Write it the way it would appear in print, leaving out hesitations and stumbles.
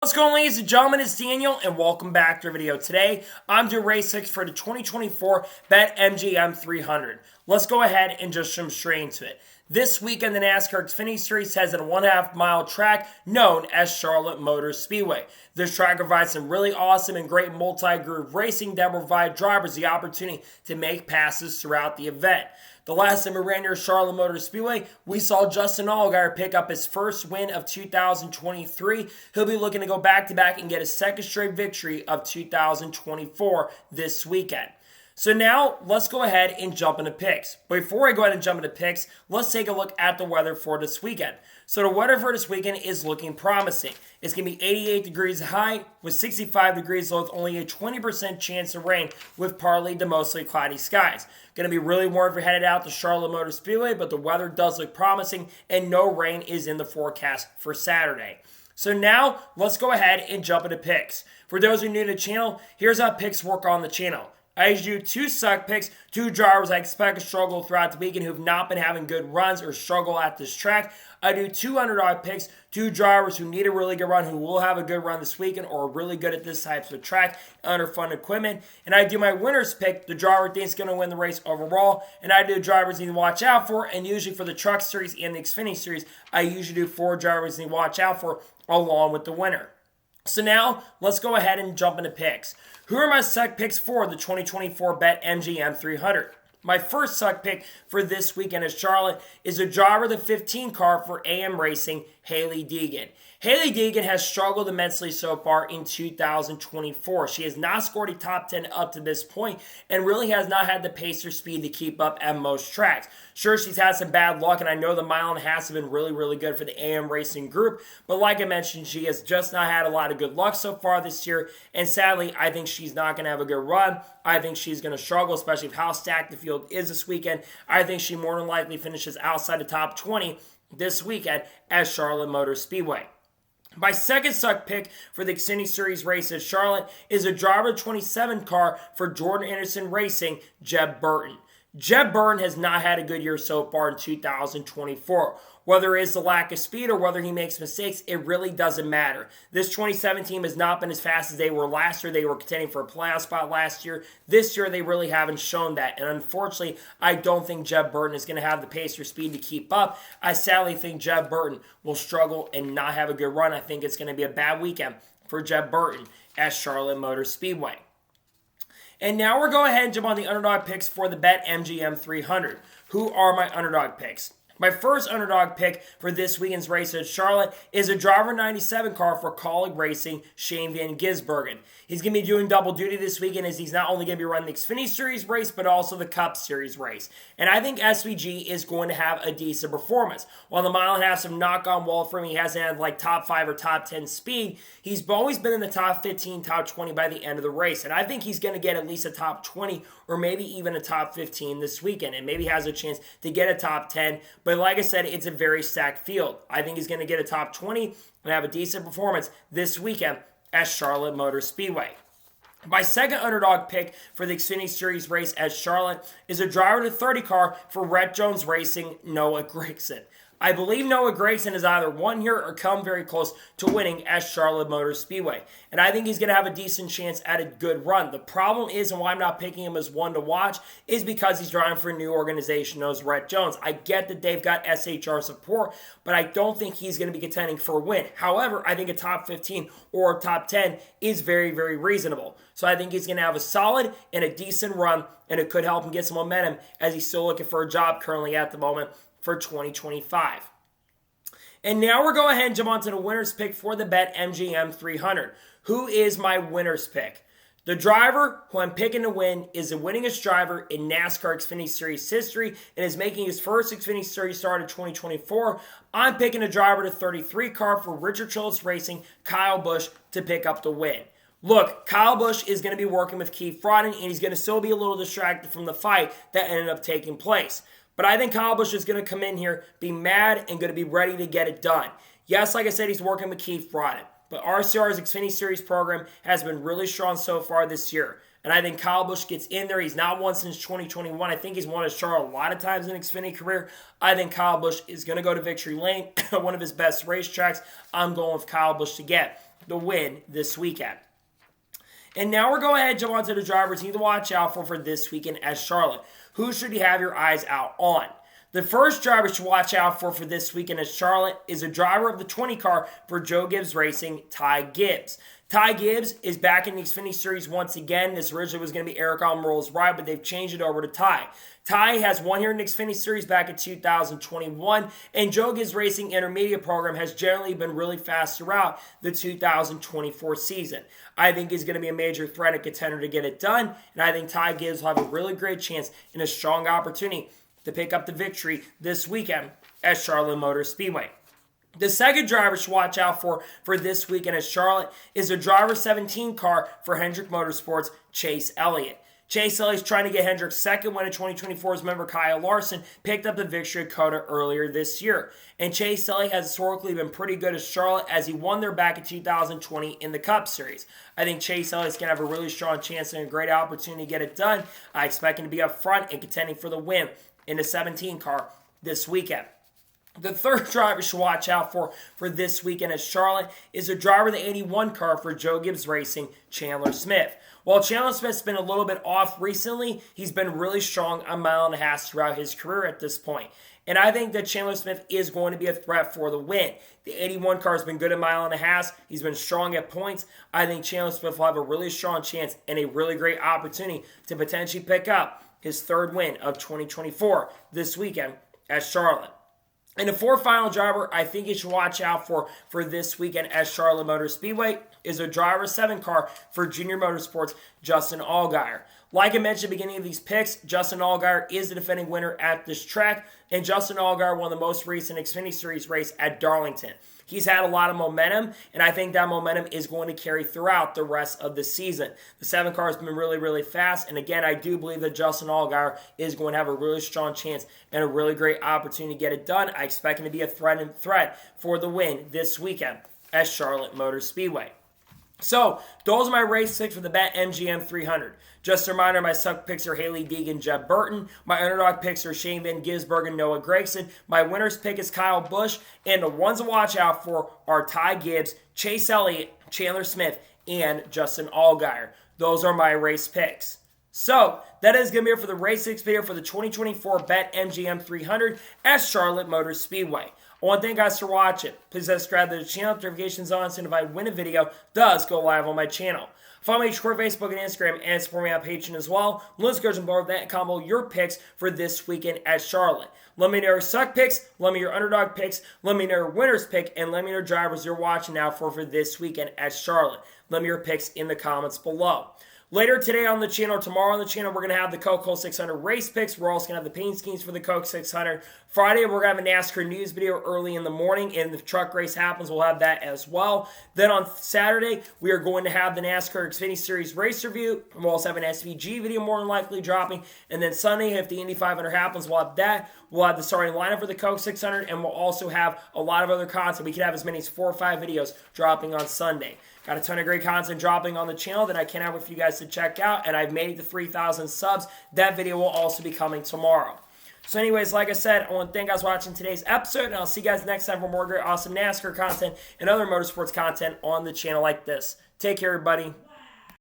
What's going on, ladies and gentlemen? It's Daniel, and welcome back to our video. Today, I'm doing race 6 for the 2024 BetMGM 300. Let's go ahead and just jump straight into it. This weekend, the NASCAR Xfinity Series has a 1.5 mile track known as Charlotte Motor Speedway. This track provides some really awesome and great multi-groove racing that will provide drivers the opportunity to make passes throughout the event. The last time we ran near Charlotte Motor Speedway, we saw Justin Allgaier pick up his first win of 2023. He'll be looking to go back-to-back and get a second straight victory of 2024 this weekend. So now, let's go ahead and jump into picks. But before I go ahead and jump into picks, let's take a look at the weather for this weekend. So the weather for this weekend is looking promising. It's going to be 88 degrees high with 65 degrees low with only a 20% chance of rain with partly to mostly cloudy skies. Going to be really warm if you're headed out to Charlotte Motor Speedway, but the weather does look promising and no rain is in the forecast for Saturday. So now, let's go ahead and jump into picks. For those who are new to the channel, here's how picks work on the channel. I usually do 2 suck picks, 2 drivers I expect to struggle throughout the weekend who have not been having good runs or struggle at this track. I do 2 underdog picks, 2 drivers who need a really good run, who will have a good run this weekend or are really good at this type of track under fun equipment. And I do my winner's pick, the driver I think is going to win the race overall. And I do drivers you need to watch out for. And usually for the Truck Series and the Xfinity Series, I usually do 4 drivers you need to watch out for along with the winner. So now, let's go ahead and jump into picks. Who are my suck picks for the 2024 BetMGM 300? My first suck pick for this weekend at Charlotte is a driver of the 15 car for AM Racing, Hailie Deegan. Hailie Deegan has struggled immensely so far in 2024. She has not scored a top 10 up to this point and really has not had the pace or speed to keep up at most tracks. Sure, she's had some bad luck, and I know the mile and a half have been really, really good for the AM Racing group, but like I mentioned, she has just not had a lot of good luck so far this year, and sadly, I think she's not going to have a good run. I think she's going to struggle, especially with how stacked the field is this weekend. I think she more than likely finishes outside the top 20 this weekend at Charlotte Motor Speedway. My second suck pick for the Xfinity Series race at Charlotte is a driver 27 car for Jordan Anderson Racing, Jeb Burton. Jeb Burton has not had a good year so far in 2024. Whether it is the lack of speed or whether he makes mistakes, it really doesn't matter. This 27 team has not been as fast as they were last year. They were contending for a playoff spot last year. This year, they really haven't shown that. And unfortunately, I don't think Jeb Burton is going to have the pace or speed to keep up. I sadly think Jeb Burton will struggle and not have a good run. I think it's going to be a bad weekend for Jeb Burton at Charlotte Motor Speedway. And now we're going ahead and jump on the underdog picks for the BetMGM 300. Who are my underdog picks? My first underdog pick for this weekend's race at Charlotte is a driver 97 car for Colleague Racing, Shane Van Gisbergen. He's going to be doing double duty this weekend as he's not only going to be running the Xfinity Series race, but also the Cup Series race. And I think SVG is going to have a decent performance. While the mile and a half some knock on wall for him, he hasn't had like top 5 or top 10 speed. He's always been in the top 15, top 20 by the end of the race. And I think he's going to get at least a top 20 or maybe even a top 15 this weekend. And maybe has a chance to get a top 10. But like I said, it's a very stacked field. I think he's going to get a top 20 and have a decent performance this weekend at Charlotte Motor Speedway. My second underdog pick for the Xfinity Series race at Charlotte is a driver to 30 car for Rhett Jones Racing, Noah Gragson. I believe Noah Gragson has either won here or come very close to winning at Charlotte Motor Speedway. And I think he's going to have a decent chance at a good run. The problem is, and why I'm not picking him as one to watch, is because he's driving for a new organization known as Rhett Jones. I get that they've got SHR support, but I don't think he's going to be contending for a win. However, I think a top 15 or a top 10 is very, very reasonable. So I think he's going to have a solid and a decent run, and it could help him get some momentum as he's still looking for a job currently at the moment for 2025. And now we're going ahead and jump on to the winner's pick for the BetMGM 300. Who is my winner's pick? The driver who I'm picking to win is the winningest driver in NASCAR Xfinity Series history and is making his first Xfinity Series start in 2024. I'm picking a driver to 33 car for Richard Childress Racing, Kyle Busch, to pick up the win. Look, Kyle Busch is going to be working with Keith Frodden, and he's going to still be a little distracted from the fight that ended up taking place. But I think Kyle Busch is going to come in here, be mad, and going to be ready to get it done. Yes, like I said, he's working with Keith Frodden. But RCR's Xfinity Series program has been really strong so far this year. And I think Kyle Busch gets in there. He's not won since 2021. I think he's won his Charlotte a lot of times in Xfinity career. I think Kyle Busch is going to go to victory lane, one of his best racetracks. I'm going with Kyle Busch to get the win this weekend. And now we're going ahead and jump onto the drivers you need to watch out for this weekend at Charlotte. Who should you have your eyes out on? The first driver to watch out for this weekend at Charlotte is a driver of the 20 car for Joe Gibbs Racing, Ty Gibbs. Ty Gibbs is back in the Xfinity Series once again. This originally was going to be Eric Almirola's ride, but they've changed it over to Ty. Ty has won here in the Xfinity Series back in 2021, and Joe Gibbs Racing Intermediate program has generally been really fast throughout the 2024 season. I think he's going to be a major threat and contender to get it done, and I think Ty Gibbs will have a really great chance and a strong opportunity to pick up the victory this weekend at Charlotte Motor Speedway. The second driver to watch out for this weekend at Charlotte is a driver 17 car for Hendrick Motorsports, Chase Elliott. Chase Elliott's trying to get Hendrick's second win in 2024's member Kyle Larson picked up the victory at COTA earlier this year. And Chase Elliott has historically been pretty good at Charlotte as he won there back in 2020 in the Cup Series. I think Chase Elliott's going to have a really strong chance and a great opportunity to get it done. I expect him to be up front and contending for the win in the 17 car this weekend. The third driver to watch out for this weekend at Charlotte is a driver of the 81 car for Joe Gibbs Racing, Chandler Smith. While Chandler Smith's been a little bit off recently, he's been really strong a mile and a half throughout his career at this point. And I think that Chandler Smith is going to be a threat for the win. The 81 car has been good a mile and a half. He's been strong at points. I think Chandler Smith will have a really strong chance and a really great opportunity to potentially pick up his third win of 2024 this weekend at Charlotte. And the fourth final driver I think you should watch out for this weekend at Charlotte Motor Speedway is a driver 7 car for Junior Motorsports, Justin Allgaier. Like I mentioned at the beginning of these picks, Justin Allgaier is the defending winner at this track, and Justin Allgaier won the most recent Xfinity Series race at Darlington. He's had a lot of momentum, and I think that momentum is going to carry throughout the rest of the season. The 7 car has been really, really fast, and again, I do believe that Justin Allgaier is going to have a really strong chance and a really great opportunity to get it done. I expect him to be a threat for the win this weekend at Charlotte Motor Speedway. So, those are my race picks for the BetMGM 300. Just a reminder, my suck picks are Haley Deegan, Jeb Burton. My underdog picks are Shane Van Gisbergen and Noah Gragson. My winner's pick is Kyle Busch. And the ones to watch out for are Ty Gibbs, Chase Elliott, Chandler Smith, and Justin Allgaier. Those are my race picks. So, that is going to be it for the race picks video for the 2024 BetMGM 300 at Charlotte Motor Speedway. I want to thank you guys for watching. Please subscribe to the channel, notifications on, so if I win a video, does go live on my channel. Follow me on Facebook and Instagram, and support me on Patreon as well. Let's go jump over that and combo your picks for this weekend at Charlotte. Let me know your suck picks, let me know your underdog picks, let me know your winner's pick, and let me know your drivers you're watching now for this weekend at Charlotte. Let me know your picks in the comments below. Later today on the channel, tomorrow on the channel, we're going to have the Coke 600 race picks. We're also going to have the paint schemes for the Coke 600. Friday, we're going to have a NASCAR news video early in the morning, and if the truck race happens, we'll have that as well. Then on Saturday, we are going to have the NASCAR Xfinity Series race review. We'll also have an SVG video more than likely dropping. And then Sunday, if the Indy 500 happens, we'll have that. We'll have the starting lineup for the Coke 600, and we'll also have a lot of other content. We could have as many as 4 or 5 videos dropping on Sunday. Got a ton of great content dropping on the channel that I cannot wait for you guys to check out, and I've made it to 3,000 subs. That video will also be coming tomorrow. So anyways, like I said, I want to thank you guys for watching today's episode, and I'll see you guys next time for more great, awesome NASCAR content and other motorsports content on the channel like this. Take care, everybody.